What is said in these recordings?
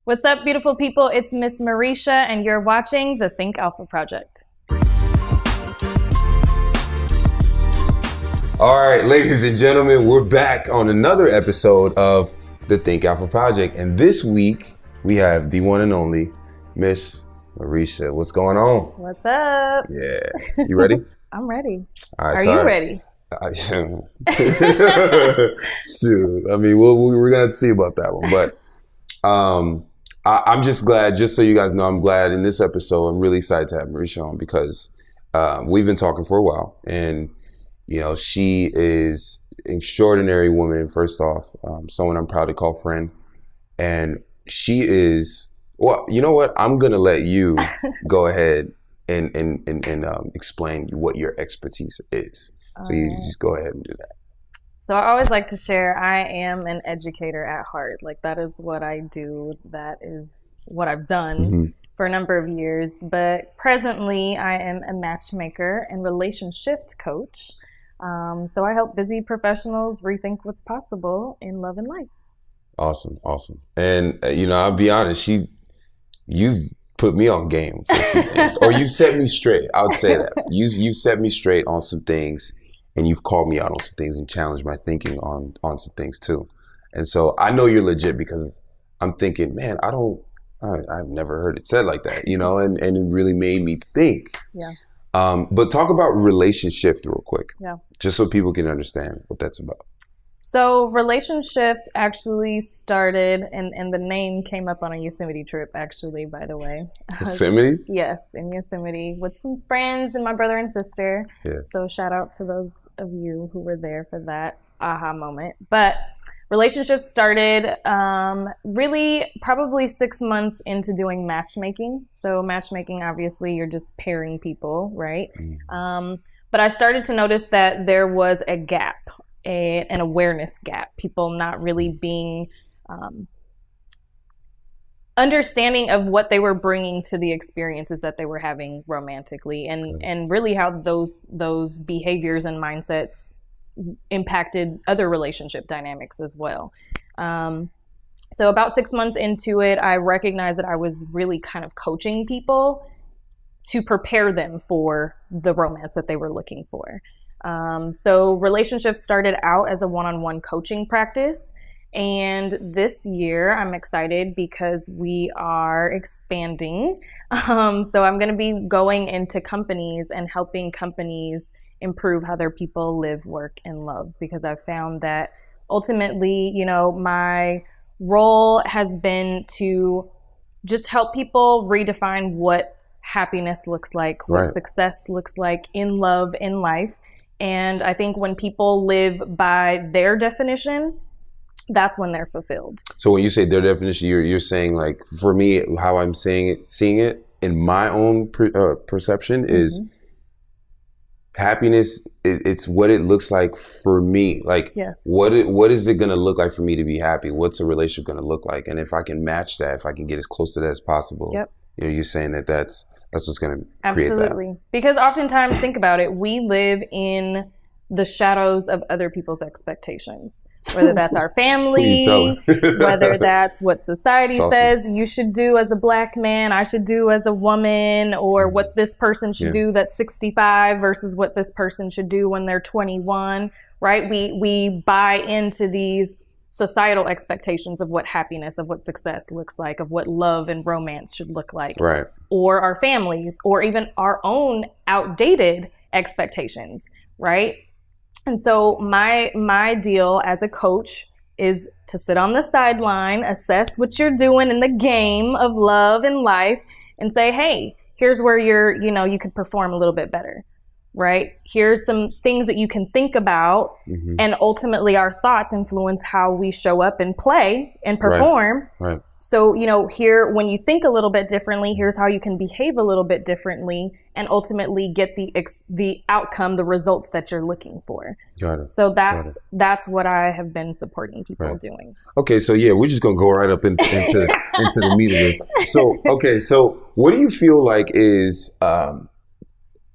What's up, beautiful people? It's Miss Marisha, and you're watching the Think Alpha Project. All right, ladies and gentlemen, we're back on another episode of the Think Alpha Project. And this week, we have the one and only Miss Marisha. What's going on? What's up? Yeah. You ready? I'm ready. All right, Are sorry. you ready? Shoot. I mean, we're going to see about that one. But I'm just glad, just so you guys know, I'm glad in this episode, I'm really excited to have Marisha on because we've been talking for a while. And, you know, she is an extraordinary woman, first off, someone I'm proud to call friend. And she is, well, you know what? I'm going to let you go ahead and explain what your expertise is. So you just go ahead and do that. So I always like to share, I am an educator at heart. Like, that is what I do. That is what I've done for a number of years. But presently, I am a matchmaker and relationship coach. So I help busy professionals rethink what's possible in love and life. Awesome. And, you know, I'll be honest, you've put me on game for a few things. Or you set me straight. I would say that. You set me straight on some things. And you've called me out on some things and challenged my thinking on some things too. And so I know you're legit because I'm thinking, man, I've never heard it said like that, you know, and it really made me think. Yeah. But talk about relationship real quick. Yeah. Just so people can understand what that's about. So relationship actually started, and the name came up on a Yosemite trip, actually, by the way. Yosemite? Yes, in Yosemite with some friends and my brother and sister. Yeah. So shout out to those of you who were there for that aha moment. But relationships started really probably 6 months into doing matchmaking. So matchmaking, obviously, you're just pairing people, right? Mm-hmm. But I started to notice that there was a gap. An awareness gap, people not really being understanding of what they were bringing to the experiences that they were having romantically, and really how those behaviors and mindsets impacted other relationship dynamics as well. So about 6 months into it, I recognized that I was really kind of coaching people to prepare them for the romance that they were looking for. So relationships started out as a one-on-one coaching practice. And this year I'm excited because we are expanding. So I'm going to be going into companies and helping companies improve how their people live, work, and love, because I've found that ultimately, you know, my role has been to just help people redefine what happiness looks like, what success looks like in love, in life. And I think when people live by their definition, that's when they're fulfilled. So when you say their definition, you're saying, like, for me, how I'm seeing it in my own perception is happiness. It's what it looks like for me. Like, what is it going to look like for me to be happy? What's a relationship going to look like? And if I can match that, if I can get as close to that as possible. Yep. You know, you're saying that's what's going to create that. Absolutely. Because oftentimes, think about it, we live in the shadows of other people's expectations, whether that's our family, whether that's what society says you should do as a Black man, I should do as a woman, or what this person should do that's 65 versus what this person should do when they're 21, right? We buy into these societal expectations of what happiness, of what success looks like, of what love and romance should look like, right? Or our families, or even our own outdated expectations, right? And so my deal as a coach is to sit on the sideline, assess what you're doing in the game of love and life, and say, hey, here's where you could perform a little bit better. Right? Here's some things that you can think about, and ultimately our thoughts influence how we show up and play and perform. Right. So, you know, here, when you think a little bit differently, here's how you can behave a little bit differently and ultimately get the outcome, the results that you're looking for. Got it. So that's what I have been supporting people doing. Okay. So yeah, we're just going to go right up into the meat of this. So, okay. So what do you feel like is,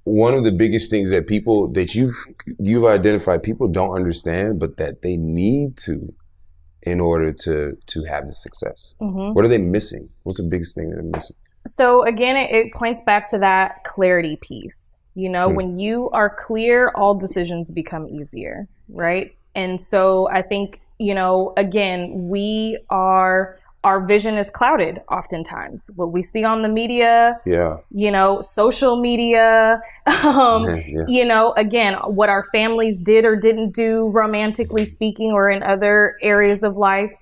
one of the biggest things that you've identified people don't understand, but that they need to in order to have the success? What are they missing? What's the biggest thing that they're missing? So again, it points back to that clarity piece. When you are clear, all decisions become easier, right? And so I think, again, our vision is clouded oftentimes. What we see on the media, social media, again, what our families did or didn't do, romantically speaking, or in other areas of life.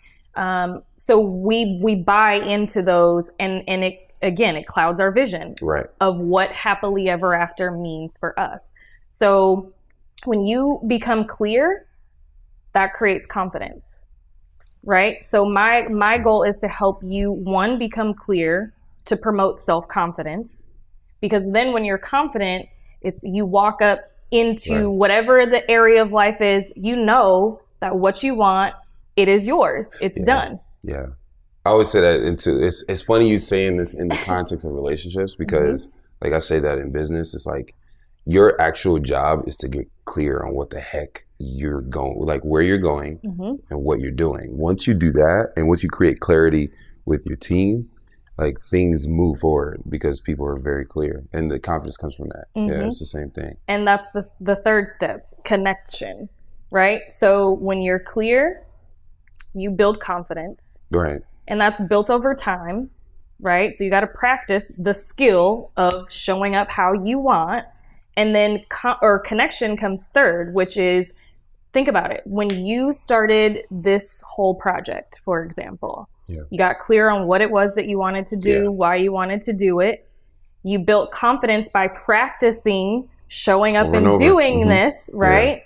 So we buy into those, and it clouds our vision of what happily ever after means for us. So when you become clear, that creates confidence. Right? So my goal is to help you, one, become clear, to promote self-confidence, because then when you're confident, it's you walk up into whatever the area of life is, that what you want, it is yours. It's done. Yeah. I always say that it's funny you saying this in the context of relationships, because like I say that in business, it's like your actual job is to get clear on what the heck you're going, like where you're going and what you're doing. Once you do that, and once you create clarity with your team, like things move forward because people are very clear, and the confidence comes from that. Yeah, it's the same thing. And that's the third step, connection, right? So when you're clear, you build confidence. Right. And that's built over time, right? So you got to practice the skill of showing up how you want. And then connection comes third, which is, think about it. When you started this whole project, for example, you got clear on what it was that you wanted to do, why you wanted to do it. You built confidence by practicing showing up and doing this, right?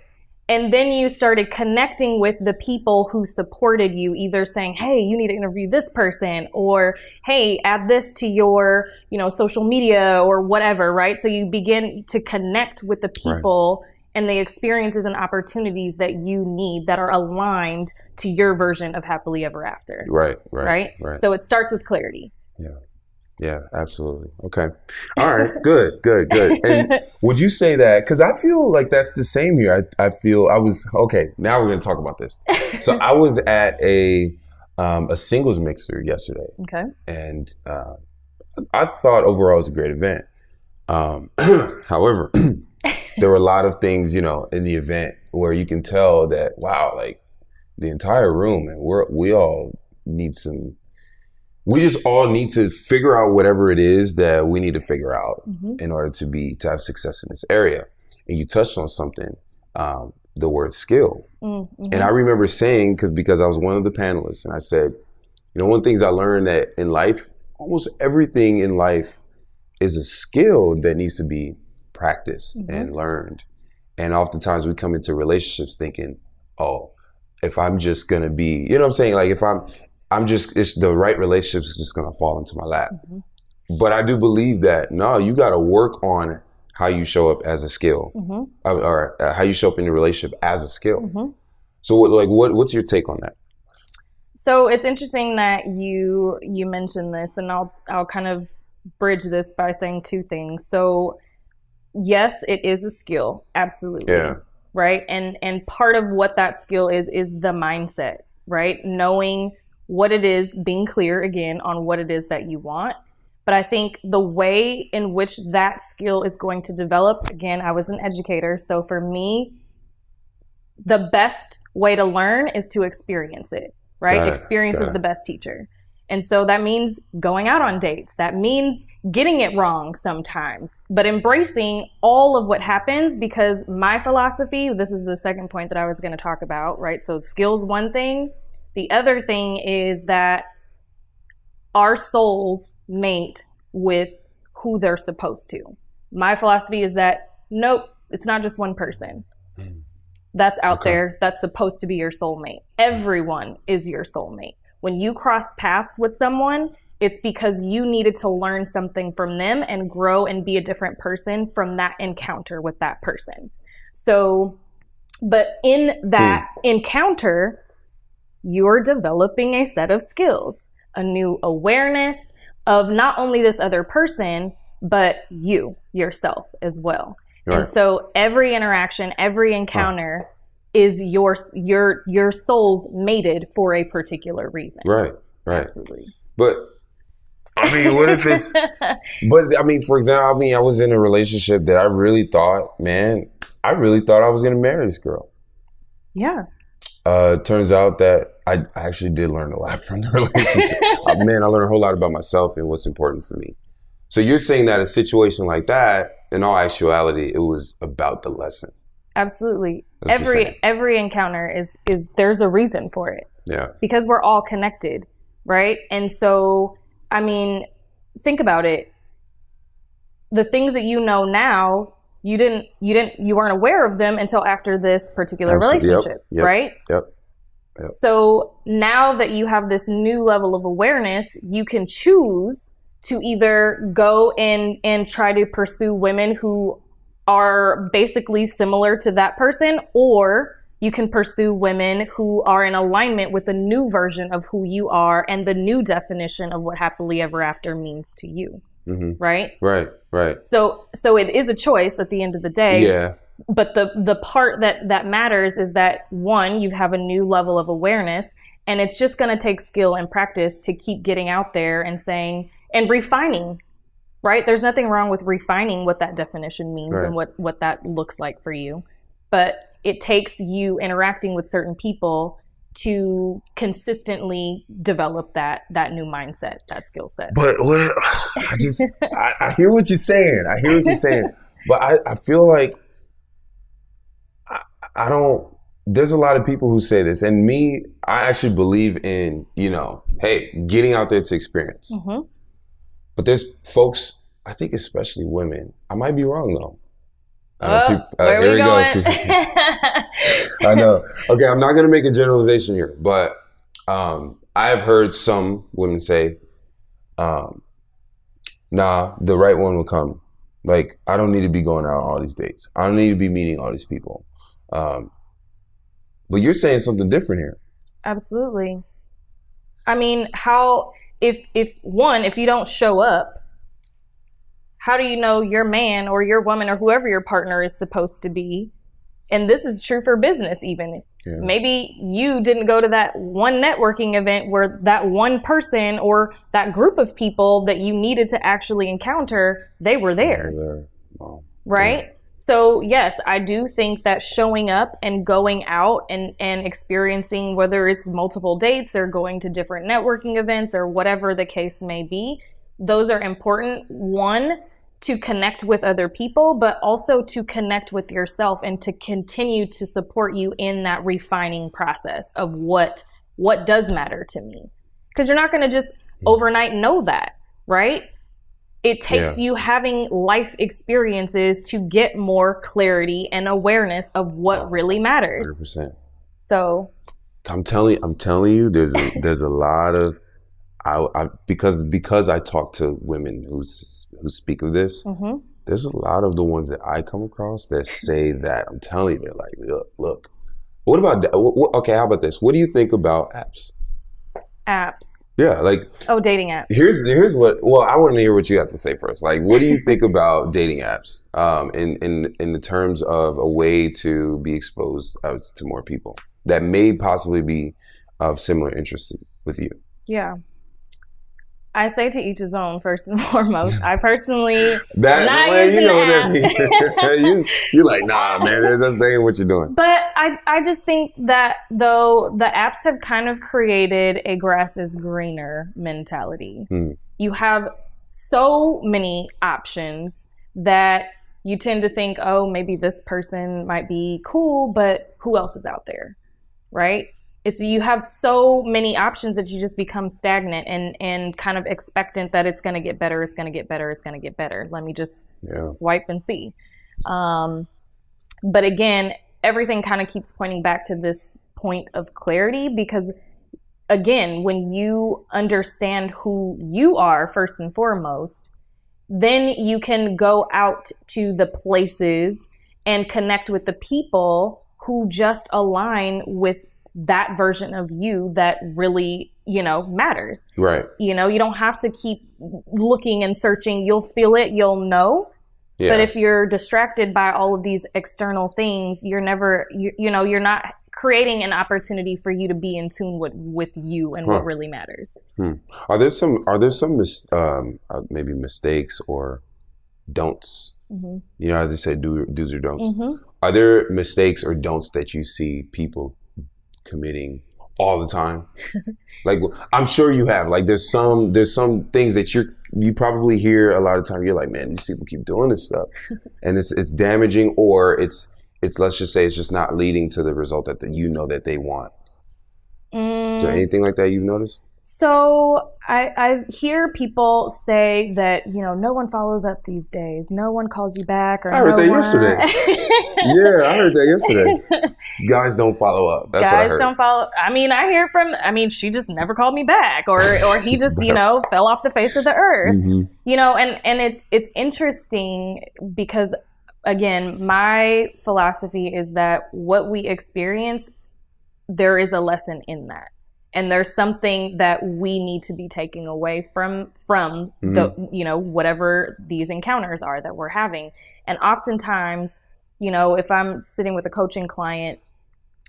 And then you started connecting with the people who supported you, either saying, hey, you need to interview this person, or, hey, add this to your, social media or whatever, right? So you begin to connect with the people and the experiences and opportunities that you need that are aligned to your version of happily ever after. Right. So it starts with clarity. Yeah, absolutely. Okay. All right. Good. And would you say that, because I feel like that's the same here. Now we're going to talk about this. So I was at a singles mixer yesterday. Okay. And I thought overall it was a great event. However, there were a lot of things, in the event where you can tell that, wow, like the entire room, and we just all need to figure out whatever it is that we need to figure out in order to have success in this area. And you touched on something, the word skill. And I remember saying, because I was one of the panelists, and I said, one of the things I learned that in life, almost everything in life is a skill that needs to be practiced and learned. And oftentimes we come into relationships thinking, oh, if I'm just going to be, what I'm saying? Like if it's the right relationship is just going to fall into my lap. But I do believe that, no, you got to work on how you show up as a skill, or how you show up in your relationship as a skill. So what's your take on that? So it's interesting that you mentioned this, and I'll kind of bridge this by saying two things. So yes, it is a skill. Absolutely. Yeah. Right. And part of what that skill is the mindset, right? Knowing what it is, being clear again on what it is that you want. But I think the way in which that skill is going to develop, again, I was an educator. So for me, the best way to learn is to experience it, right? Experience is the best teacher. And so that means going out on dates. That means getting it wrong sometimes, but embracing all of what happens, because my philosophy, this is the second point that I was going to talk about, right? So skills, one thing. The other thing is that our souls mate with who they're supposed to. My philosophy is that, nope, it's not just one person that's out there that's supposed to be your soulmate. Everyone is your soulmate. When you cross paths with someone, it's because you needed to learn something from them and grow and be a different person from that encounter with that person. So, but in that encounter, you're developing a set of skills, a new awareness of not only this other person, but you, yourself as well. Right. And so every interaction, every encounter is your soul's mated for a particular reason. Right. Absolutely. But I mean, what if it's, but I mean, for example, I was in a relationship that I really thought I was going to marry this girl. Yeah. Turns out that I actually did learn a lot from the relationship. I learned a whole lot about myself and what's important for me. So you're saying that a situation like that, in all actuality, it was about the lesson. Absolutely. Every encounter is there's a reason for it. Yeah. Because we're all connected, right? And so, I mean, think about it. The things that you know now, you weren't aware of them until after this particular relationship, right? Yep. So now that you have this new level of awareness, you can choose to either go and try to pursue women who are basically similar to that person, or you can pursue women who are in alignment with the new version of who you are and the new definition of what happily ever after means to you. Mm-hmm. Right? Right. So it is a choice at the end of the day. Yeah. But the part that matters is that, one, you have a new level of awareness, and it's just going to take skill and practice to keep getting out there and saying, and refining, right? There's nothing wrong with refining what that definition means and what that looks like for you. But it takes you interacting with certain people to consistently develop that new mindset, that skill set. But I hear what you're saying. But I feel like I don't, there's a lot of people who say this, and me, I actually believe in, hey, getting out there to experience. Mm-hmm. But there's folks, I think especially women, I might be wrong though. Where are we going? I know. Okay, I'm not going to make a generalization here, but I've heard some women say, nah, the right one will come. Like, I don't need to be going out on all these dates. I don't need to be meeting all these people. But you're saying something different here. Absolutely. I mean, if you don't show up, how do you know your man or your woman or whoever your partner is supposed to be? And this is true for business even. Yeah. Maybe you didn't go to that one networking event where that one person or that group of people that you needed to actually encounter, they were there. Wow. Right? Yeah. So yes, I do think that showing up and going out and experiencing, whether it's multiple dates or going to different networking events or whatever the case may be, those are important. One, to connect with other people, but also to connect with yourself and to continue to support you in that refining process of what does matter to me. Because you're not going to just overnight know that, right? It takes you having life experiences to get more clarity and awareness of what really matters. 100%. So I'm telling you, there's a lot of, because I talk to women who speak of this, mm-hmm. There's a lot of the ones that I come across that say that. I'm telling you, they're like, look. What about, okay, how about this? What do you think about apps? Apps. Yeah, like. Oh, dating apps. Here's what, well, I want to hear what you have to say first. Like, what do you think about dating apps in the terms of a way to be exposed to more people that may possibly be of similar interest with you? Yeah. I say to each his own, first and foremost. I personally not using that means. You're like, nah, man, that's ain't what you're doing. But I just think that, though, the apps have kind of created a grass is greener mentality. You have so many options that you tend to think, oh, maybe this person might be cool, but who else is out there, right? You have so many options that you just become stagnant and kind of expectant that it's going to get better, it's going to get better, it's going to get better. Let me just swipe and see. But again, everything kind of keeps pointing back to this point of clarity because, again, when you understand who you are first and foremost, then you can go out to the places and connect with the people who just align with that version of you that really, matters. Right. You don't have to keep looking and searching. You'll feel it. You'll know. Yeah. But if you're distracted by all of these external things, you're never, you're not creating an opportunity for you to be in tune with you and what really matters. Are there some maybe mistakes or don'ts? You know, as they say, do's or don'ts. Are there mistakes or don'ts that you see people committing all the time? Like, I'm sure you have. Like, there's some things that you probably hear a lot of time. You're like, man, these people keep doing this stuff, and it's damaging, or it's let's just say it's just not leading to the result that that they want. Is there anything like that you've noticed? So I hear people say that, no one follows up these days. No one calls you back. Or I heard that yesterday. Yeah, I heard that yesterday. Guys don't follow up. That's what I heard. Don't follow. She just never called me back, or he just, fell off the face of the earth. And it's interesting because, again, my philosophy is that what we experience, there is a lesson in that. And there's something that we need to be taking away from the, whatever these encounters are that we're having. And oftentimes, if I'm sitting with a coaching client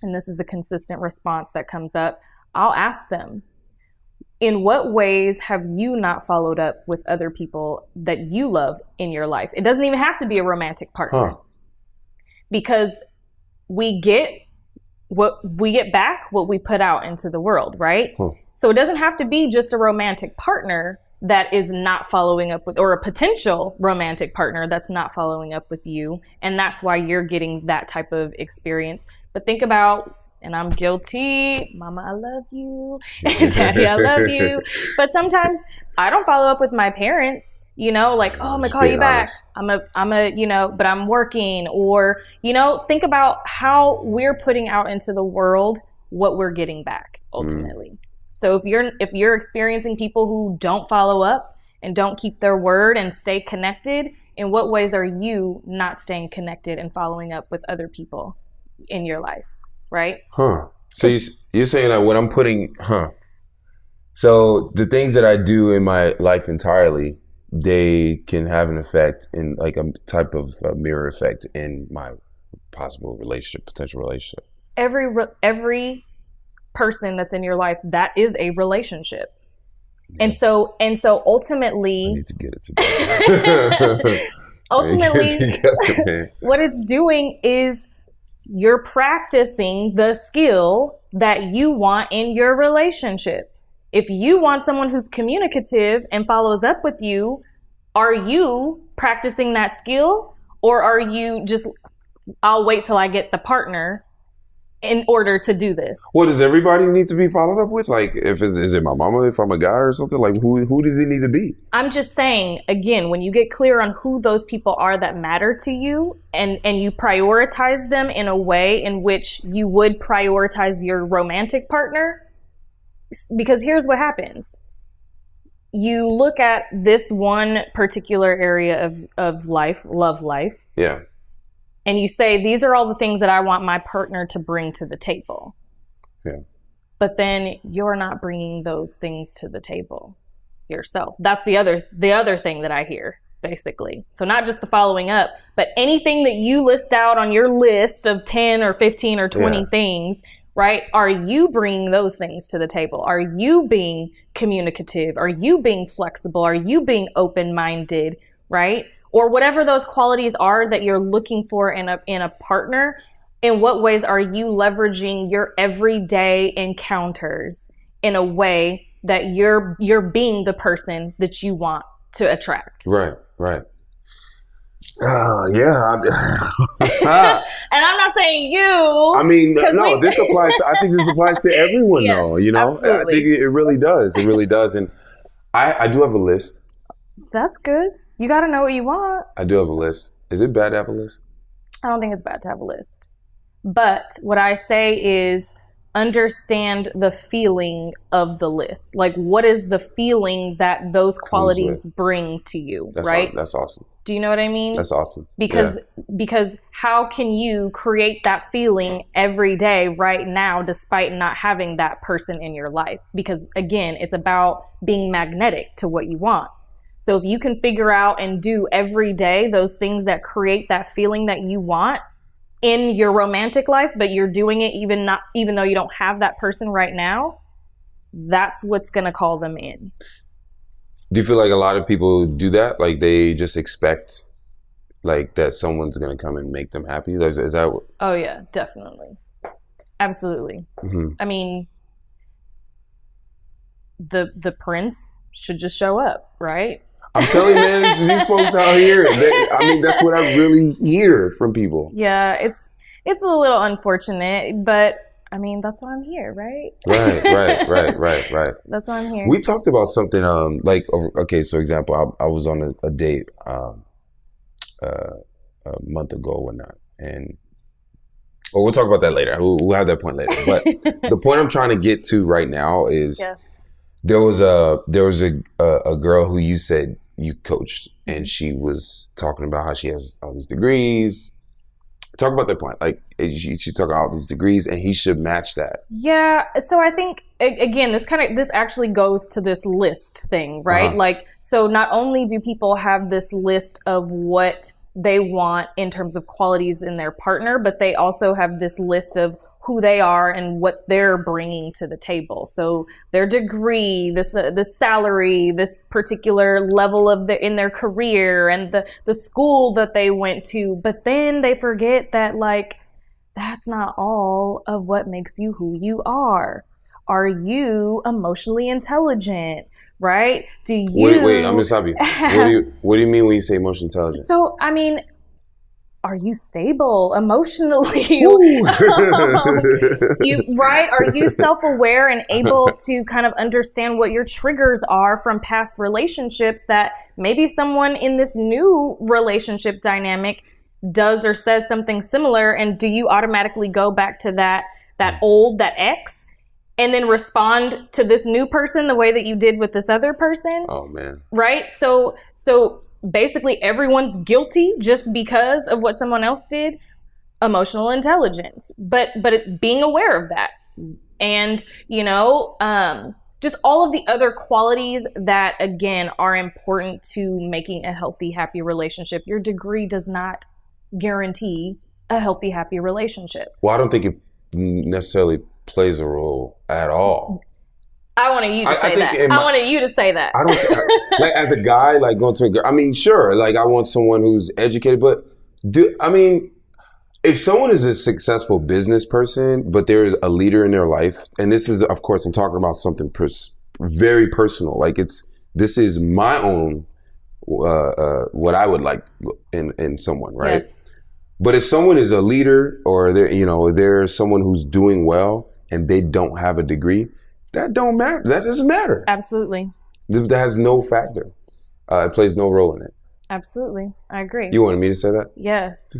and this is a consistent response that comes up, I'll ask them, in what ways have you not followed up with other people that you love in your life? It doesn't even have to be a romantic partner, because we get back what we put out into the world, right? So it doesn't have to be just a romantic partner that is not following up with, or a potential romantic partner that's not following up with you. And that's why you're getting that type of experience. But think about, and I'm guilty, Mama, I love you, and Daddy, I love you. But sometimes I don't follow up with my parents, like, oh, I'm gonna call you back. But I'm working, or, think about how we're putting out into the world what we're getting back ultimately. So if you're experiencing people who don't follow up and don't keep their word and stay connected, in what ways are you not staying connected and following up with other people in your life? Right? So you're saying that what I'm putting, so the things that I do in my life entirely, they can have an effect in like a type of mirror effect in my potential relationship. Every person that's in your life, that is a relationship. Yeah. And so ultimately, I need to get it together. Ultimately, what it's doing is you're practicing the skill that you want in your relationship. If you want someone who's communicative and follows up with you, are you practicing that skill? Or are you just, I'll wait till I get the partner in order to do this? Well, does everybody need to be followed up with? Like, is it my mama, if I'm a guy or something? Like, who does it need to be? I'm just saying, again, when you get clear on who those people are that matter to you, and you prioritize them in a way in which you would prioritize your romantic partner, because here's what happens. You look at this one particular area of life, love life. Yeah. And you say, these are all the things that I want my partner to bring to the table. Yeah. But then you're not bringing those things to the table yourself. That's the other thing that I hear, basically. So not just the following up, but anything that you list out on your list of 10 or 15 or 20 things, right? Are you bringing those things to the table? Are you being communicative? Are you being flexible? Are you being open-minded, right? Or whatever those qualities are that you're looking for in a partner, in what ways are you leveraging your everyday encounters in a way that you're being the person that you want to attract? Right. Yeah. And I'm not saying you. I mean, no, this applies to, I think this applies to everyone though, Absolutely. I think it really does. It really does. And I do have a list. That's good. You got to know what you want. I do have a list. Is it bad to have a list? I don't think it's bad to have a list. But what I say is understand the feeling of the list. Like, what is the feeling that those qualities bring to you, right? That's awesome. Do you know what I mean? That's awesome. Because how can you create that feeling every day right now despite not having that person in your life? Because again, it's about being magnetic to what you want. So if you can figure out and do every day those things that create that feeling that you want in your romantic life, but you're doing it even though you don't have that person right now, that's what's going to call them in. Do you feel like a lot of people do that? Like they just expect like that someone's going to come and make them happy? Is that what? Oh yeah, definitely. Absolutely. Mm-hmm. I mean, the prince should just show up, right? I'm telling you, man, these folks out here, that's what I really hear from people. Yeah, it's a little unfortunate, but I mean, that's why I'm here, right? Right. That's why I'm here. We talked about something, okay, so example, I was on a date a month ago or whatnot, and we'll talk about that later. We'll have that point later. But the point I'm trying to get to right now is there was a girl who you said you coached, and she was talking about how she has all these degrees. Talk about that point. Like, she talk about all these degrees, and he should match that. Yeah. So I think, again, this actually goes to this list thing, right? Uh-huh. Like, so not only do people have this list of what they want in terms of qualities in their partner, but they also have this list of who they are and what they're bringing to the table. So their degree, this salary, this particular level in their career, and the school that they went to. But then they forget that, like, that's not all of what makes you who you are. Are you emotionally intelligent? Right? Do you? Wait, I'm gonna stop you. What do you mean when you say emotionally intelligent? So, I mean, are you stable emotionally? Right? Are you self-aware and able to kind of understand what your triggers are from past relationships that maybe someone in this new relationship dynamic does or says something similar? And do you automatically go back to that ex, and then respond to this new person the way that you did with this other person? Oh man. Right? So basically everyone's guilty just because of what someone else did. Emotional intelligence, but being aware of that, and just all of the other qualities that, again, are important to making a healthy, happy relationship. Your degree does not guarantee a healthy, happy relationship. Well, I don't think it necessarily plays a role at all. I wanted you to say that. I wanted you to say that. I don't like, as a guy, like, going to a girl. I mean, sure, like, I want someone who's educated, but if someone is a successful business person, but they're a leader in their life, and this is, of course, I'm talking about something very personal. Like, this is my own what I would like in someone, right? Yes. But if someone is a leader, or they're someone who's doing well and they don't have a degree, that don't matter. That doesn't matter. Absolutely. That has no factor. It plays no role in it. Absolutely. I agree. You wanted me to say that? Yes.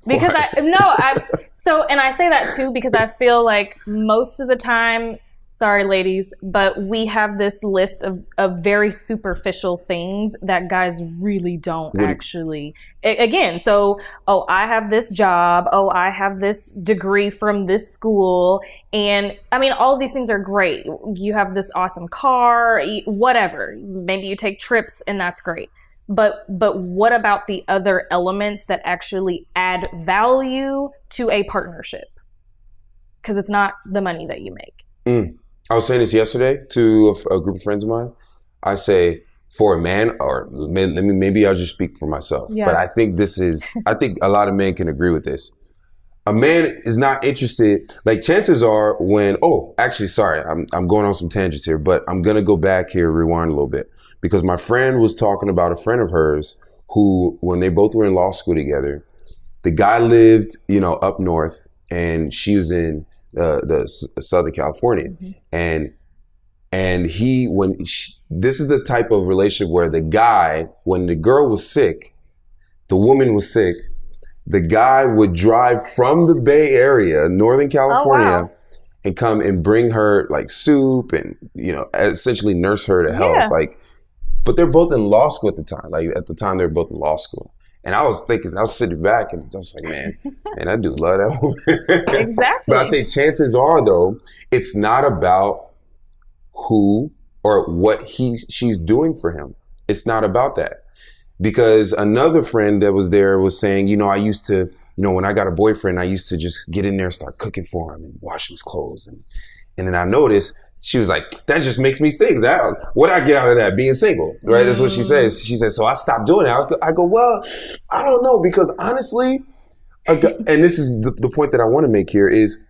Because and I say that too because I feel like most of the time, sorry ladies, but we have this list of very superficial things that guys really don't actually. Again, so, I have this job. I have this degree from this school. And I mean, all of these things are great. You have this awesome car, whatever. Maybe you take trips and that's great. But what about the other elements that actually add value to a partnership? Because it's not the money that you make. I was saying this yesterday to a group of friends of mine. I say, for a man, or maybe I'll just speak for myself. Yes. But I think a lot of men can agree with this. A man is not interested, like, chances are I'm going on some tangents here, but I'm going to go back here, rewind a little bit, because my friend was talking about a friend of hers who, when they both were in law school together, the guy lived, up north, and she was in the Southern California. Mm-hmm. And this is the type of relationship where the guy, when the girl was sick, the woman was sick, the guy would drive from the Bay Area, Northern California, and come and bring her, like, soup and, essentially nurse her to health. Like, but they're both in law school at the time. Like, at the time, they were both in law school. And I was sitting back and I was like, man, I do love that woman. Exactly. But I say, chances are, though, it's not about who or what she's doing for him. It's not about that. Because another friend that was there was saying, I used to, when I got a boyfriend, I used to just get in there and start cooking for him and washing his clothes. And then I noticed, she was like, that just makes me sick. What I get out of that? Being single, right? That's what she says. She said, so I stopped doing it. I go, well, I don't know, because honestly, and this is the point that I want to make here is,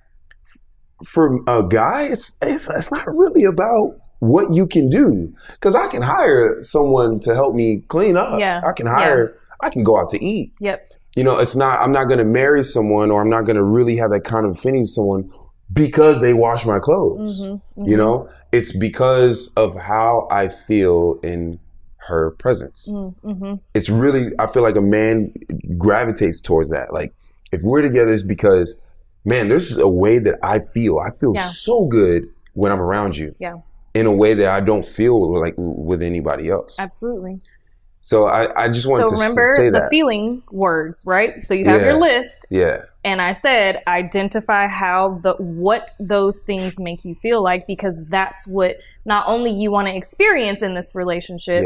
for a guy, it's not really about what you can do, because I can hire someone to help me clean up. Yeah. I can go out to eat. Yep. I'm not going to marry someone, or I'm not going to really have that kind of affinity with someone because they wash my clothes. Mm-hmm, mm-hmm. It's because of how I feel in her presence. Mm-hmm. It's really, I feel like a man gravitates towards that. Like, if we're together, it's because, man, there's a way that I feel so good when I'm around you. Yeah. In a way that I don't feel like with anybody else. Absolutely. So I just wanted to say that. So remember the feeling words, right? So you have your list. Yeah. And I said, identify what those things make you feel like, because that's what not only you want to experience in this relationship,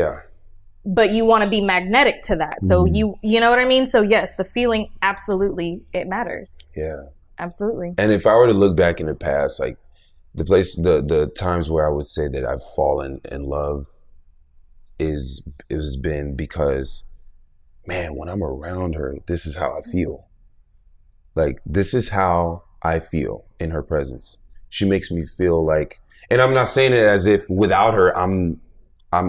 but you want to be magnetic to that. So you know what I mean? So yes, the feeling, absolutely, it matters. Yeah. Absolutely. And if I were to look back in the past, like, the times where I would say that I've fallen in love has been because, man, when I'm around her, this is how I feel. Like, this is how I feel in her presence. She makes me feel like, and I'm not saying it as if without her,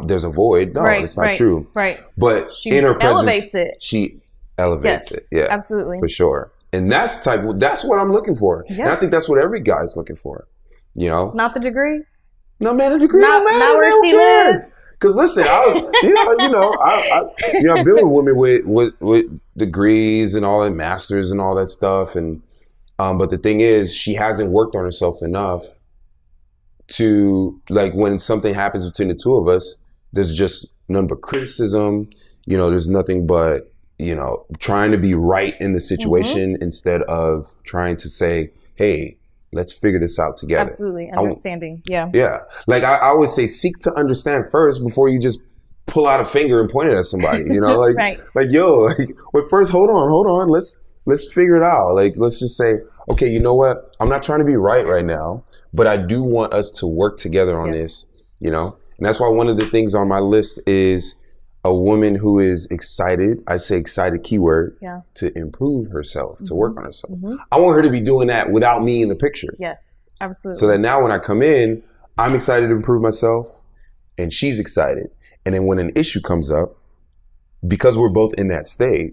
there's a void. No, it's not true. Right. But in her presence, she elevates it. Yeah, absolutely. For sure. And that's what I'm looking for. Yeah. And I think that's what every guy's looking for. Not the degree. No, man, the degree don't matter. Not where she lives. Because listen, I was, I've been with women with degrees and all that, masters and all that stuff, and but the thing is, she hasn't worked on herself enough to, like, when something happens between the two of us, there's just none but criticism. There's nothing but trying to be right in the situation instead of trying to say, hey, let's figure this out together. Absolutely. Understanding. Yeah. Yeah. Like, I always say, seek to understand first before you just pull out a finger and point it at somebody, like, right. Like, yo, first, hold on. Let's figure it out. Like, let's just say, okay, you know what? I'm not trying to be right now, but I do want us to work together on this, and that's why one of the things on my list is a woman who is excited, I say excited keyword, to improve herself, to work on herself. I want her to be doing that without me in the picture. Yes, absolutely. So that now when I come in, I'm excited to improve myself and she's excited. And then when an issue comes up, because we're both in that state,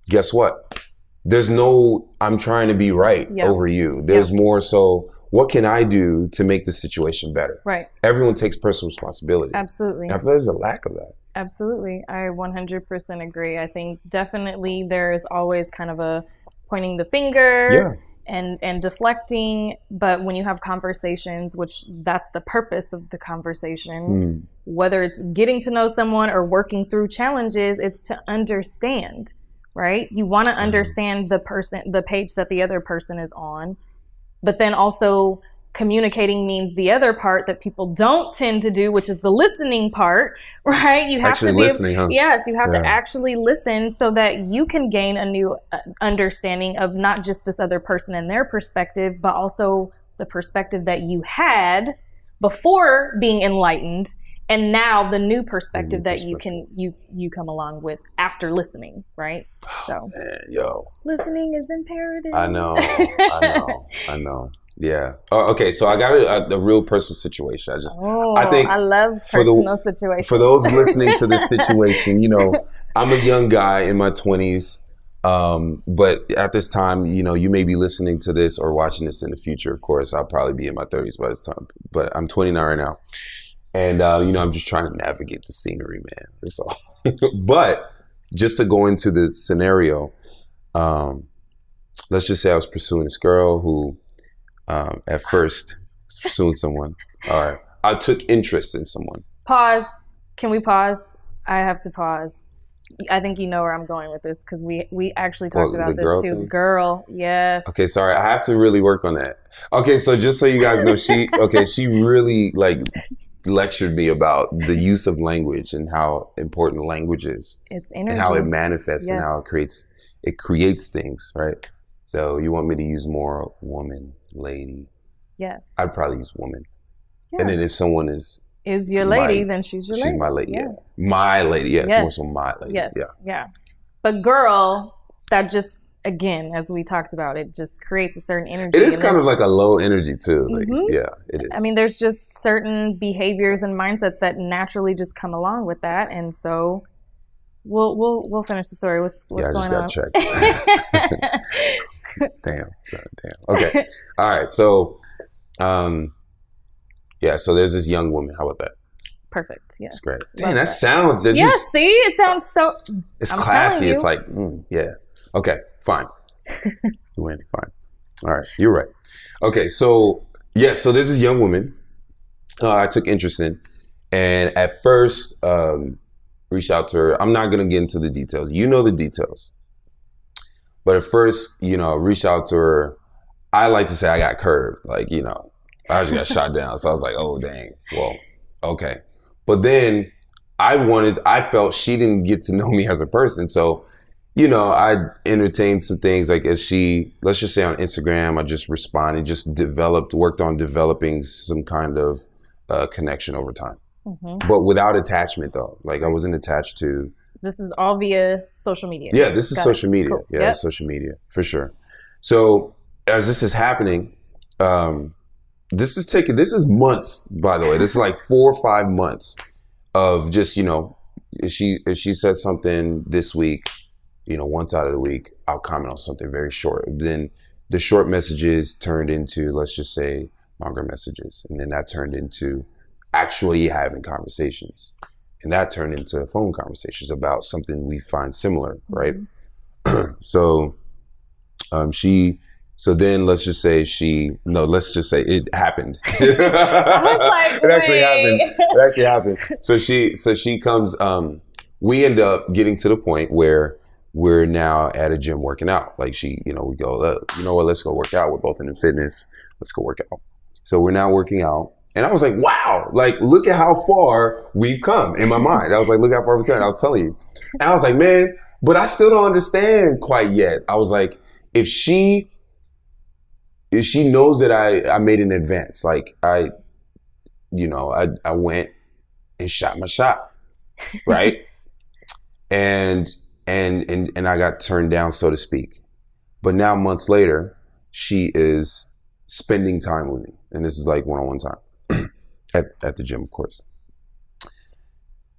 guess what? There's no, I'm trying to be right over you. There's more so, what can I do to make the situation better? Right. Everyone takes personal responsibility. Absolutely. And I feel there's a lack of that. Absolutely. I 100% agree. I think definitely there is always kind of a pointing the finger and deflecting. But when you have conversations, which that's the purpose of the conversation, whether it's getting to know someone or working through challenges, it's to understand, right? You want to understand the page that the other person is on, but then also communicating means the other part that people don't tend to do, which is the listening part, right? You have actually to be listening, huh? Yes, you have to actually listen so that you can gain a new understanding of not just this other person and their perspective, but also the perspective that you had before being enlightened, and now the new perspective that you come along with after listening, right? So, man, listening is imperative. I know. Yeah. Oh, okay. So I got a real personal situation. I think I love personal situations. For those listening to this situation, I'm a young guy in my 20s. But at this time, you may be listening to this or watching this in the future. Of course, I'll probably be in my 30s by this time, but I'm 29 right now. And, I'm just trying to navigate the scenery, man. That's all. But just to go into the scenario, let's just say I was pursuing this girl who, at first was pursuing someone, or I took interest in someone. Pause. Can we pause? I have to pause. I think you know where I'm going with this, because we actually talked about this too. Thing? Girl, yes. Okay, sorry. I have to really work on that. Okay, so just so you guys know, she really lectured me about the use of language and how important language is. It's energy. And how it manifests Yes. and how it creates things, right? So you want me to use more woman, lady. Yes. I'd probably use woman. Yeah. And then if someone is your lady, then she's your lady. She's my lady, yeah. My lady, yes. Yes. More so my lady, Yes. yeah. Yeah. But girl, that just, again, as we talked about, it just creates a certain energy. It is kind of like a low energy too. Like, yeah, it is. I mean, there's just certain behaviors and mindsets that naturally just come along with that. And so we'll finish the story. What's going on? I just got checked. Damn. Okay. All right. So, so there's this young woman. How about that? Perfect. Yes. It's great. Love Damn, that sounds. Yeah, see? It sounds so... It's I'm classy. It's telling like, yeah. Okay, fine. You win. Fine. All right. You're right. Okay. So, so there's this young woman I took interest in. And at first, reached out to her. I'm not going to get into the details. You know the details. But at first, reached out to her. I like to say I got curved. Like, I just got shot down. So I was like, oh, dang. Well, okay. But then I felt she didn't get to know me as a person. So, I entertained some things like let's just say on Instagram, I just responded, just worked on developing some kind of connection over time. Mm-hmm. But without attachment though. Like I wasn't attached to. This is all via social media. Yeah, this is social media. Cool. Yeah, social media for sure. So as this is happening, this is months, by the way. This is like 4 or 5 months of just, if she says something this week, once out of the week, I'll comment on something very short. Then the short messages turned into, let's just say, longer messages. And then that turned into actually having conversations. And that turned into phone conversations about something we find similar, right? Mm-hmm. So then let's just say it happened. I was like, It actually happened. So she comes, we end up getting to the point where we're now at a gym working out. Like we go, you know what, let's go work out. We're both into fitness. Let's go work out. So we're now working out. And I was like, wow, like, look at how far we've come in my mind. I was like, look how far we've come. I was telling you. And I was like, man, but I still don't understand quite yet. I was like, if she knows that I made an advance, like I went and shot my shot, right? and I got turned down, so to speak. But now months later, she is spending time with me. And this is like one-on-one time at the gym, of course.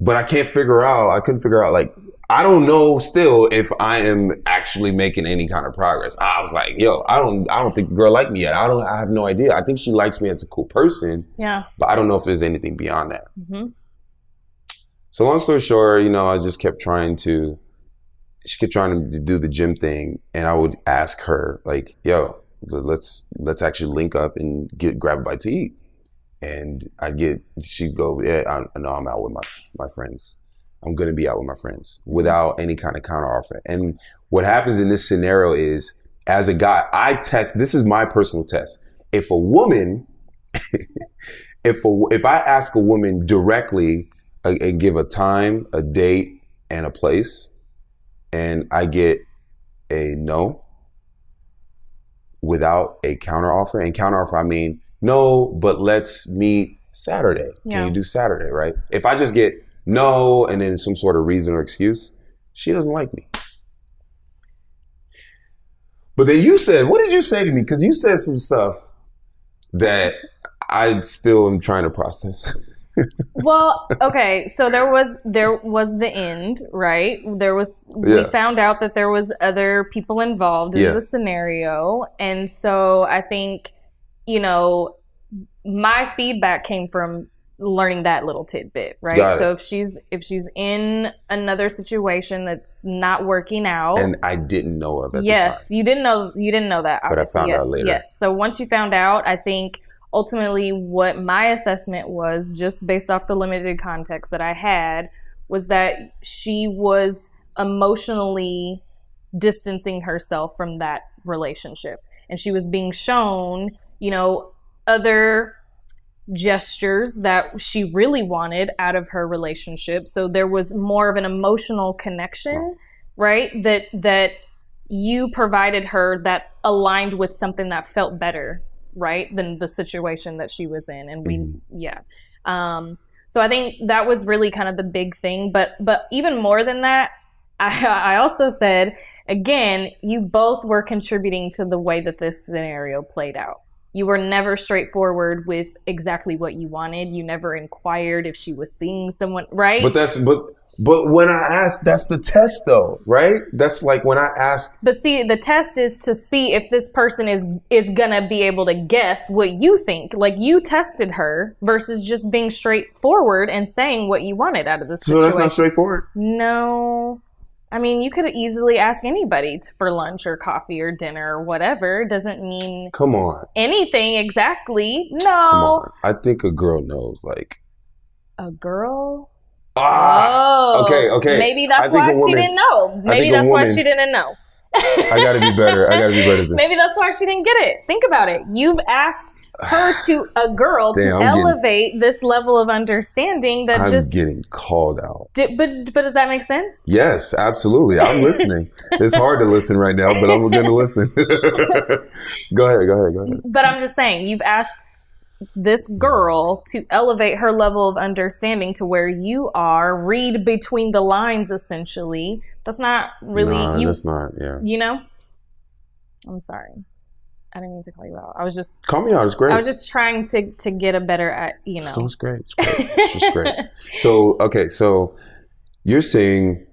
But I couldn't figure out, like, I don't know still if I am actually making any kind of progress. I was like, yo, I don't think the girl liked me yet. I have no idea. I think she likes me as a cool person. Yeah. But I don't know if there's anything beyond that. Mm-hmm. So long story short, I just kept trying to do the gym thing. And I would ask her like, yo, let's actually link up and grab a bite to eat. And she'd go, yeah, I know I'm out with my friends. I'm going to be out with my friends without any kind of counter offer. And what happens in this scenario is, as a guy, this is my personal test. If a woman, if I ask a woman directly and give a time, a date, and a place, and I get a no without a counter offer, and counter offer, I mean, no, but let's meet Saturday. Yeah. Can you do Saturday, right? If I just get no and then some sort of reason or excuse, she doesn't like me. But then what did you say to me? Because you said some stuff that I still am trying to process. Well, okay, so there was the end, right? We found out that there was other people involved in the scenario. And so I think, my feedback came from learning that little tidbit, right? So if she's in another situation that's not working out, and I didn't know of it. Yes, you didn't know that, but I found out later. Yes. So once you found out, I think ultimately what my assessment was, just based off the limited context that I had, was that she was emotionally distancing herself from that relationship, and she was being shown, other gestures that she really wanted out of her relationship. So there was more of an emotional connection, right? That you provided her that aligned with something that felt better, right, than the situation that she was in. And so I think that was really kind of the big thing. But even more than that, I also said, again, you both were contributing to the way that this scenario played out. You were never straightforward with exactly what you wanted. You never inquired if she was seeing someone, right? But when I asked, that's the test though, right? That's like when I ask. But see, the test is to see if this person is gonna be able to guess what you think. Like, you tested her versus just being straightforward and saying what you wanted out of the situation. So that's not straightforward? No. I mean, you could easily ask anybody for lunch or coffee or dinner or whatever. It doesn't mean come on anything exactly. No. Come on. I think a girl knows, like. A girl? Oh. Okay. Maybe that's why she didn't know. Maybe that's why she didn't know. I gotta be better. At this. Maybe that's why she didn't get it. Think about it. You've asked a girl to elevate this level of understanding that I'm getting called out. But does that make sense? Yes, absolutely. I'm listening. It's hard to listen right now, but I'm going to listen. Go ahead. But I'm just saying, you've asked this girl to elevate her level of understanding to where you are, read between the lines, essentially. That's not really that's not, yeah. You know? I'm sorry. I didn't mean to call you out. I was just... Call me out. It's great. I was just trying to get a better, So it's great. It's just great. So you're saying...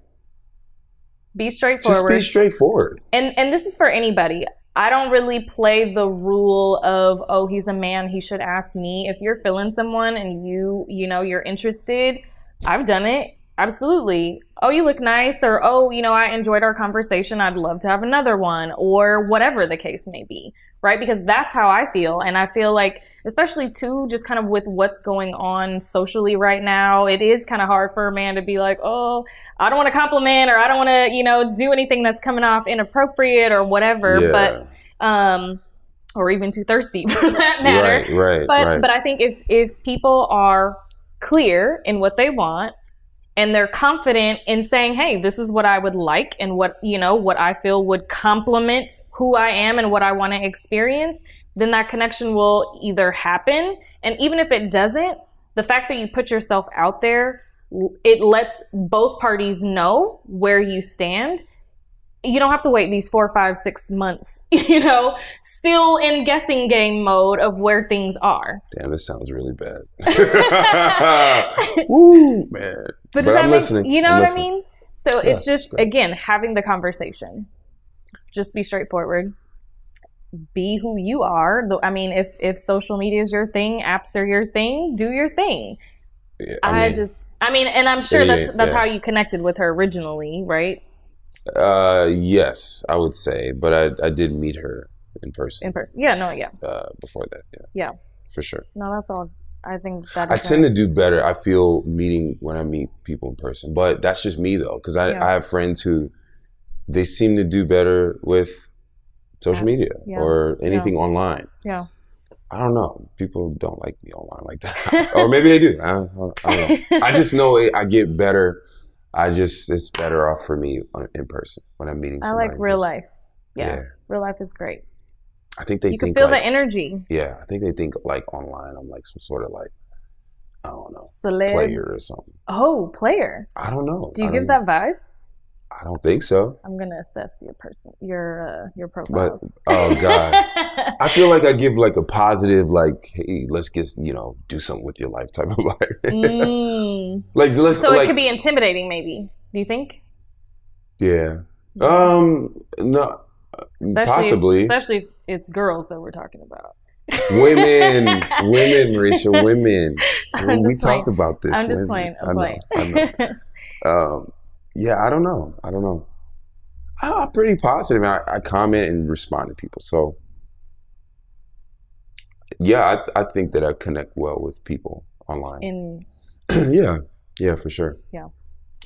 Be straightforward. Just be straightforward. And this is for anybody. I don't really play the rule of, oh, he's a man, he should ask me. If you're feeling someone and you're interested, I've done it. Absolutely. Oh, you look nice. Or, oh, I enjoyed our conversation. I'd love to have another one, or whatever the case may be. Right? Because that's how I feel. And I feel like, especially too, just kind of with what's going on socially right now, it is kind of hard for a man to be like, oh, I don't want to compliment, or I don't want to, do anything that's coming off inappropriate or whatever. Yeah. But, or even too thirsty for that matter. Right. But I think if people are clear in what they want, and they're confident in saying, hey, this is what I would like, and what I feel would complement who I am and what I want to experience, then that connection will either happen. And even if it doesn't, the fact that you put yourself out there, it lets both parties know where you stand. You don't have to wait these 4, 5, 6 months, still in guessing game mode of where things are. Damn, this sounds really bad. Woo, man. But I'm listening. You know what I mean? So it's just, again, having the conversation. Just be straightforward. Be who you are. I mean, if social media is your thing, apps are your thing, do your thing. Yeah, and I'm sure that's how you connected with her originally, right? Yes, I would say, but I did meet her in person. Before that, yeah, for sure. No, that's all. I think that I tend to do better. I feel when I meet people in person, but that's just me though, because I have friends who they seem to do better with social media or anything online. Yeah. I don't know. People don't like me online like that, or maybe they do. I don't know. I just know I get better. It's better off for me in person when I'm meeting somebody. I like real life. Yeah. Real life is great. I think you can feel the energy. Yeah. I think they think like online I'm like some sort of like, I don't know, celeb player or something. Oh, player. I don't know. Do you give that vibe? I don't think so. I'm gonna assess your profiles. But oh god, I feel like I give like a positive, like, hey, let's get do something with your life type of life. Like let's. So it could be intimidating, maybe. Do you think? Yeah. No. Possibly. Especially if it's girls that we're talking about. Women, Marisha, women. We talked about this. I'm just playing. I know. Yeah, I don't know. I'm pretty positive. I comment and respond to people. So, yeah, I think that I connect well with people online. Yeah, for sure. Yeah.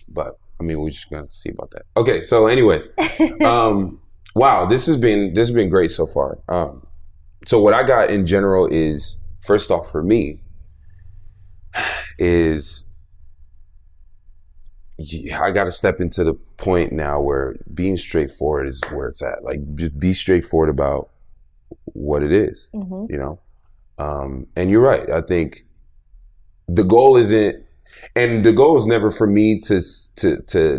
But, I mean, we're just going to see about that. Okay, so anyways. Wow, this has been great so far. So what I got in general is, first off for me, is I got to step into the point now where being straightforward is where it's at. Like, just be straightforward about what it is, you know? And you're right. I think the goal isn't, and the goal is never for me to get to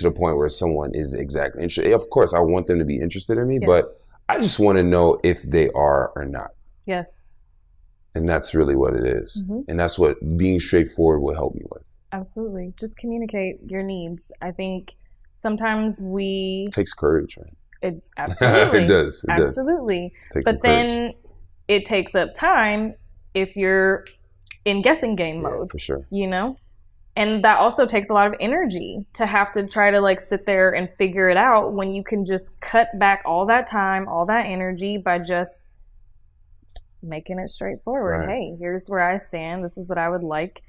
the point where someone is exactly interested. Of course, I want them to be interested in me, but I just want to know if they are or not. Yes. And that's really what it is. And that's what being straightforward will help me with. Absolutely. Just communicate your needs. I think sometimes it takes courage, right? It absolutely it does. It absolutely. Does. But then it takes up time if you're in guessing game mode. For sure. You know? And that also takes a lot of energy to have to try to like sit there and figure it out when you can just cut back all that time, all that energy by just making it straightforward. Right. Hey, here's where I stand. This is what I would like.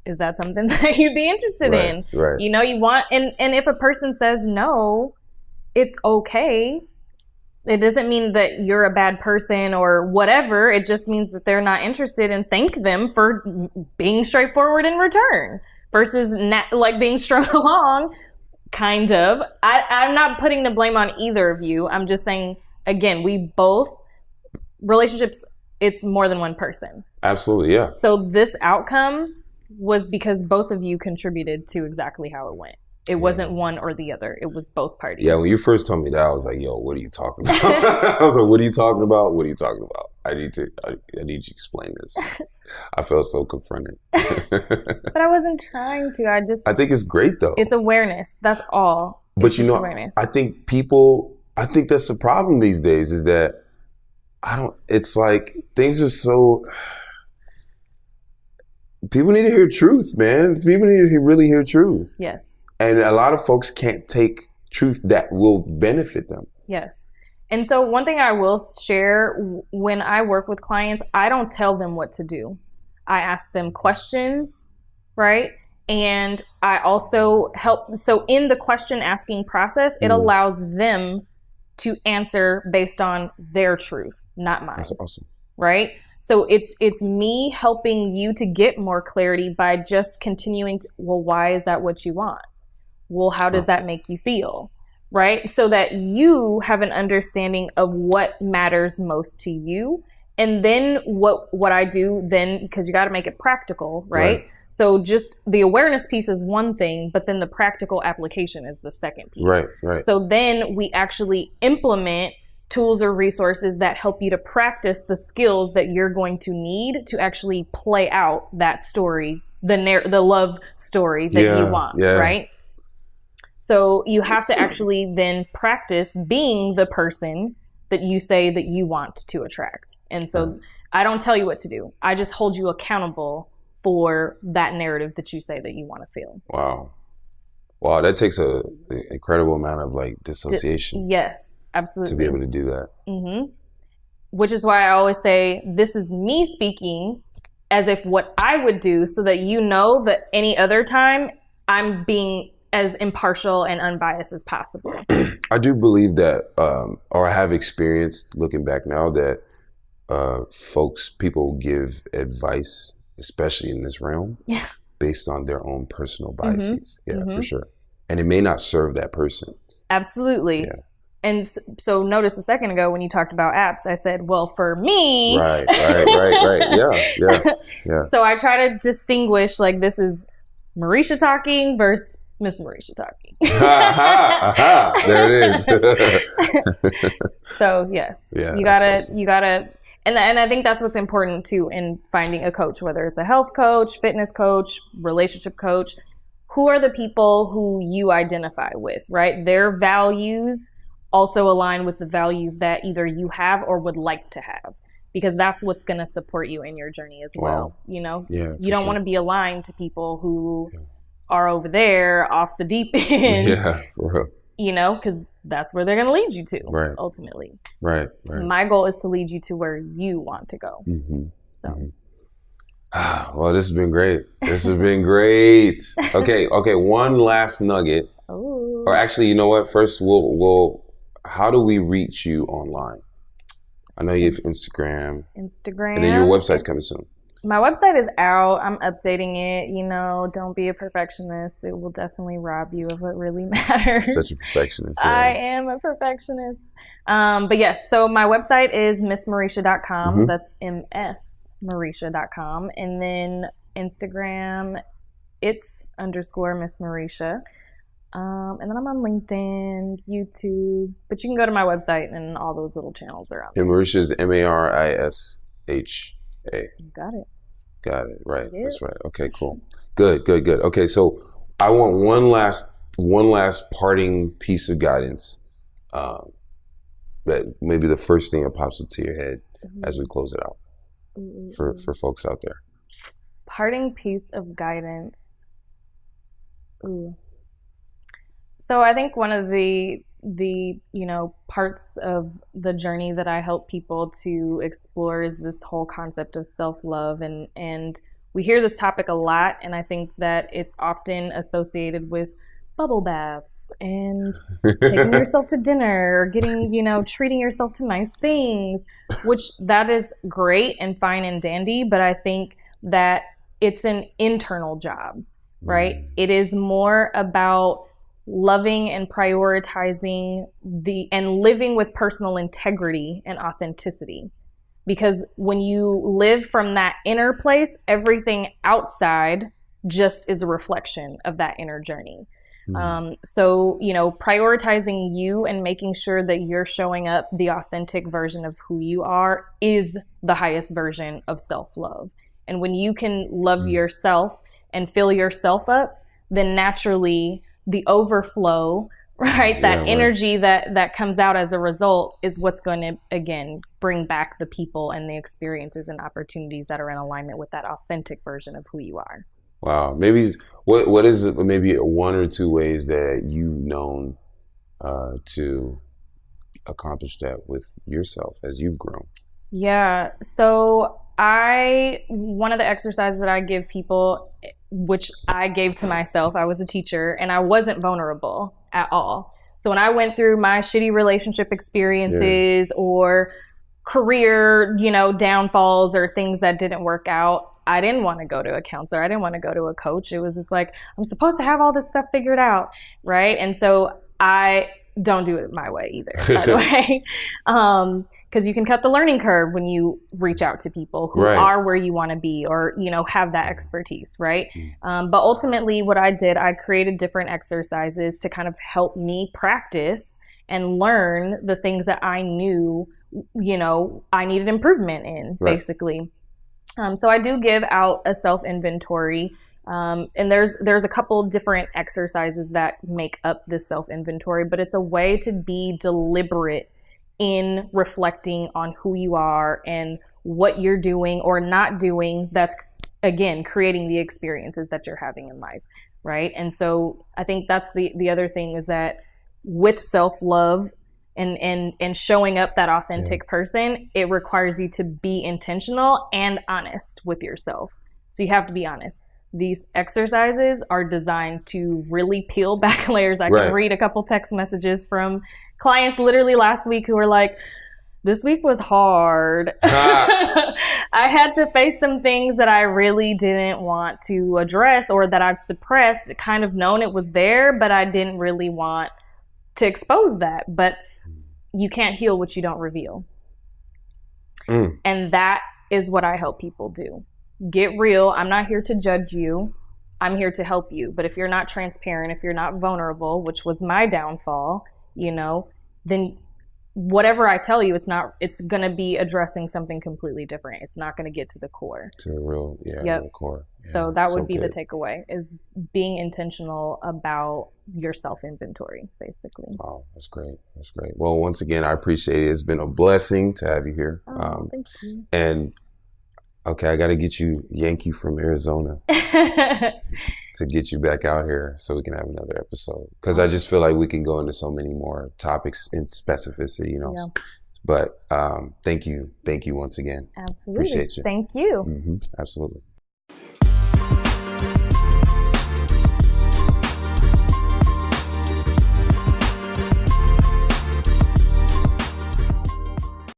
Is that something that you'd be interested in? Right. You know, you want, and if a person says no, it's okay. It doesn't mean that you're a bad person or whatever. It just means that they're not interested, and thank them for being straightforward in return versus like being strung along, kind of. I'm not putting the blame on either of you. I'm just saying, again, relationships, it's more than one person. Absolutely, yeah. So this outcome was because both of you contributed to exactly how it went. It wasn't one or the other. It was both parties. Yeah, when you first told me that, I was like, yo, what are you talking about? I was like, what are you talking about? What are you talking about? I need you to explain this. I felt so confronted. But I wasn't trying to. I think it's great, though. It's awareness. That's all. But you know, awareness. I think that's the problem these days is that it's like things are so... People need to hear truth, man. People need to really hear truth. Yes. And a lot of folks can't take truth that will benefit them. Yes. And so one thing I will share, when I work with clients, I don't tell them what to do. I ask them questions, right? And I also help. So in the question asking process, it allows them to answer based on their truth, not mine. That's awesome. Right? So it's me helping you to get more clarity by just continuing to, well, why is that what you want? Well, how does that make you feel? Right? So that you have an understanding of what matters most to you. And then what I do then, because you got to make it practical, right? So just the awareness piece is one thing, but then the practical application is the second piece. Right. So then we actually implement tools or resources that help you to practice the skills that you're going to need to actually play out that story, the love story that you want, right? So you have to actually then practice being the person that you say that you want to attract. And so I don't tell you what to do. I just hold you accountable for that narrative that you say that you want to feel. Wow, that takes an incredible amount of like dissociation. Yes, absolutely. To be able to do that. Mm-hmm. Which is why I always say, this is me speaking as if what I would do, so that you know that any other time I'm being as impartial and unbiased as possible. I do believe that, or I have experienced looking back now that people give advice, especially in this realm, based on their own personal biases. For sure. And it may not serve that person. Absolutely. Yeah. And so notice a second ago when you talked about apps, I said, well, for me. Right. Yeah. So I try to distinguish, like, this is Marisha talking versus Miss Marisha talking. There it is. So yes, you gotta, and I think that's what's important too in finding a coach, whether it's a health coach, fitness coach, relationship coach. Who are the people who you identify with, right? Their values also align with the values that either you have or would like to have, because that's what's going to support you in your journey as well. You know, you don't want to be aligned to people who are over there off the deep end. Yeah, for real. You know, because that's where they're going to lead you to, ultimately. Right. My goal is to lead you to where you want to go. So. Well, this has been great. Okay. One last nugget. Ooh. Or actually, you know what? First, how do we reach you online? I know you have Instagram. And then your website's coming soon. My website is out. I'm updating it. Don't be a perfectionist. It will definitely rob you of what really matters. Such a perfectionist. Yeah. I am a perfectionist. But yes, so my website is missmarisha.com. Mm-hmm. That's msmarisha.com. And then Instagram, it's _Miss Marisha. And then I'm on LinkedIn, YouTube, but you can go to my website and all those little channels are out there. And Marisha is Marisha. Got it. Got it. Right. Yeah. That's right. Okay, cool. Good. Okay, so I want one last parting piece of guidance. That maybe the first thing that pops up to your head as we close it out for folks out there. Parting piece of guidance. Ooh. So I think one of the parts of the journey that I help people to explore is this whole concept of self-love, and we hear this topic a lot, and I think that it's often associated with bubble baths and taking yourself to dinner or treating yourself to nice things, which that is great and fine and dandy, but I think that it's an internal job, right? It is more about loving and prioritizing and living with personal integrity and authenticity. Because when you live from that inner place, everything outside just is a reflection of that inner journey. So, prioritizing you and making sure that you're showing up the authentic version of who you are is the highest version of self-love. And when you can love yourself and fill yourself up, then naturally the overflow, right? That energy that comes out as a result is what's going to, again, bring back the people and the experiences and opportunities that are in alignment with that authentic version of who you are. Wow. Maybe what is maybe one or two ways that you've known to accomplish that with yourself as you've grown? Yeah. So one of the exercises that I give people, which I gave to myself, I was a teacher and I wasn't vulnerable at all. So when I went through my shitty relationship experiences or career, downfalls or things that didn't work out, I didn't want to go to a counselor. I didn't want to go to a coach. It was just like, I'm supposed to have all this stuff figured out, right? And so I don't do it my way either, by the way. Because you can cut the learning curve when you reach out to people who are where you want to be or, have that expertise, right? But ultimately what I did, I created different exercises to kind of help me practice and learn the things that I knew, I needed improvement in, basically. So I do give out a self-inventory. And there's a couple different exercises that make up this self-inventory, but it's a way to be deliberate in reflecting on who you are and what you're doing or not doing that's, again, creating the experiences that you're having in life, right? And so I think that's the other thing is that with self-love and showing up that authentic person, it requires you to be intentional and honest with yourself. So you have to be honest. These exercises are designed to really peel back layers. I can read a couple text messages from clients literally last week who were like, this week was hard. I had to face some things that I really didn't want to address or that I've suppressed, kind of known it was there, but I didn't really want to expose that. But you can't heal what you don't reveal. And that is what I help people do. Get real. I'm not here to judge you. I'm here to help you. But if you're not transparent, if you're not vulnerable, which was my downfall, then whatever I tell you, it's going to be addressing something completely different. It's not going to get to the core. To the real, real core. Yeah, so that would be the takeaway, is being intentional about your self-inventory, basically. Wow, that's great. That's great. Well, once again, I appreciate it. It's been a blessing to have you here. Thank you. And okay, I got to get you Yankee from Arizona to get you back out here so we can have another episode. Because I just feel like we can go into so many more topics in specificity, But thank you. Thank you once again. Absolutely. Appreciate you. Thank you. Absolutely.